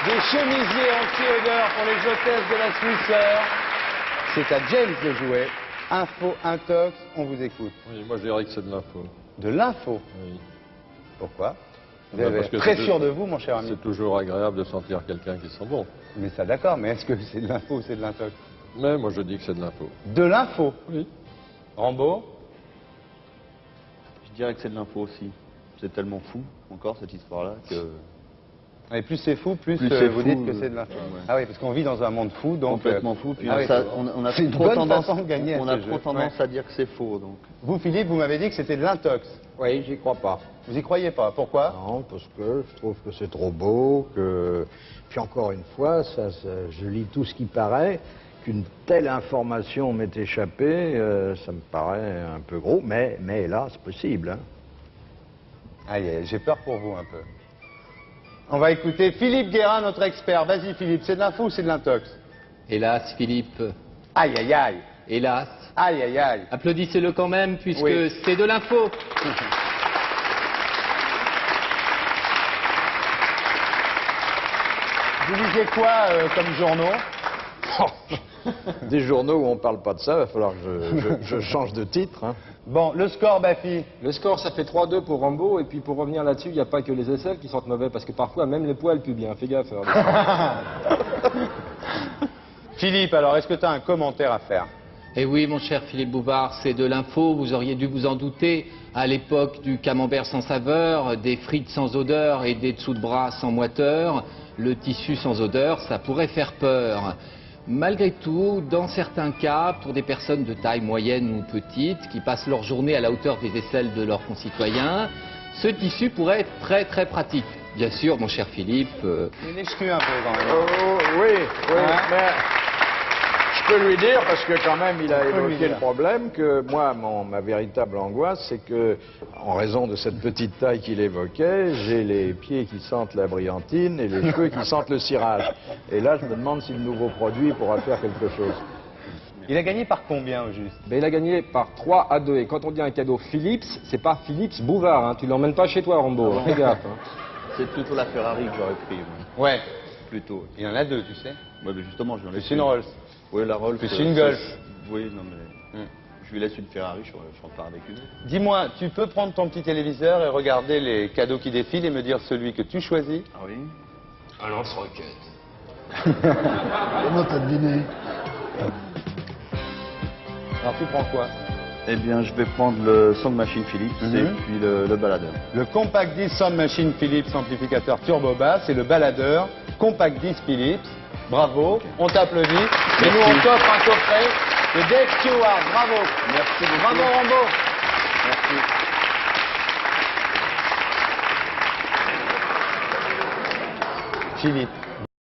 des chemisiers anti-odeur pour les hôtesses de l'ascenseur. C'est à James de jouer. Info, intox, on vous écoute. Oui, moi je dirais que c'est de l'info. De l'info? Oui. Pourquoi? Vous Bah, êtes parce que très c'est sûr de vous, mon cher ami. C'est toujours agréable de sentir quelqu'un qui sent bon. Mais ça, d'accord, mais est-ce que c'est de l'info ou c'est de l'intox? Mais moi je dis que c'est de l'info. De l'info? Oui. Rambo? Je dirais que c'est de l'info aussi. C'est tellement fou, encore, cette histoire-là, que... Et plus c'est fou, plus Plus c'est vous fou, dites que c'est de l'info. ouais. Ah oui, parce qu'on vit dans un monde fou, donc... complètement fou. Puis ah oui, on a c'est une trop bonne tendance, façon de gagner à on ce a jeu. trop tendance Ouais. à dire que c'est faux, donc. Vous, Philippe, vous m'avez dit que c'était de l'intox. Oui, j'y crois pas. Vous y croyez pas? Pourquoi? Non, parce que je trouve que c'est trop beau, que... Puis encore une fois, je lis tout ce qui paraît, qu'une telle information m'est échappée, ça me paraît un peu gros, mais là, c'est possible. Hein. Aïe, aïe, j'ai peur pour vous un peu. On va écouter Philippe Guérin, notre expert. Vas-y, Philippe, c'est de l'info ou c'est de l'intox? Hélas, Philippe, Aïe, aïe, aïe. hélas. Aïe, aïe, aïe. Applaudissez-le quand même, puisque Oui. c'est de l'info. Vous lisez quoi comme journaux? Des journaux où on parle pas de ça, il va falloir que je change de titre. Hein. Bon, le score, Bafi. Le score, ça fait 3-2 pour Rambo, et puis pour revenir là-dessus, il n'y a pas que les aisselles qui sentent mauvais, parce que parfois, même les poils puent bien. Fais gaffe. Philippe, alors, est-ce que tu as un commentaire à faire? Eh oui, mon cher Philippe Bouvard, c'est de l'info, vous auriez dû vous en douter. À l'époque du camembert sans saveur, des frites sans odeur et des dessous de bras sans moiteur, le tissu sans odeur, ça pourrait faire peur. Malgré tout, dans certains cas, pour des personnes de taille moyenne ou petite, qui passent leur journée à la hauteur des aisselles de leurs concitoyens, ce tissu pourrait être très très pratique. Bien sûr, mon cher Philippe... Il est exclu un peu quand même. Oh, oui, Hein? mais je peux lui dire, parce que quand même il a peux lui évoqué dire. le problème, que moi, ma véritable angoisse, c'est que, en raison de cette petite taille qu'il évoquait, j'ai les pieds qui sentent la brillantine et les cheveux qui sentent le cirage. Et là, je me demande si le nouveau produit pourra faire quelque chose. Il a gagné par combien, au juste? Ben, il a gagné par 3-2, et quand on dit un cadeau Philips, c'est pas Philips Bouvard, hein. Tu l'emmènes pas chez toi, Rambo. Fais gaffe. Hein. C'est plutôt la Ferrari que j'aurais pris, moi. Ouais. Plutôt. Il y en a deux, tu sais. Ouais, mais justement, je lui en laisse Plus une Rolls. Oui, la Rolls. Plus une Golf. Oui, non, mais... Je lui laisse une Ferrari, je repars avec une autre. Dis-moi, tu peux prendre ton petit téléviseur et regarder les cadeaux qui défilent et me dire celui que tu choisis? Ah oui? Un lance-roquette. Comment t'as deviné? Alors, tu prends quoi? Eh bien, je vais prendre le Sound Machine Philips et puis le baladeur. Le Compact 10 Sound Machine Philips amplificateur turbo basse et le baladeur Compact 10 Philips. Bravo, on t'applaudit. Et nous, on t'offre un coffret de Dave Stewart. Bravo. Merci beaucoup. Bravo, Rambo. Merci. Philippe.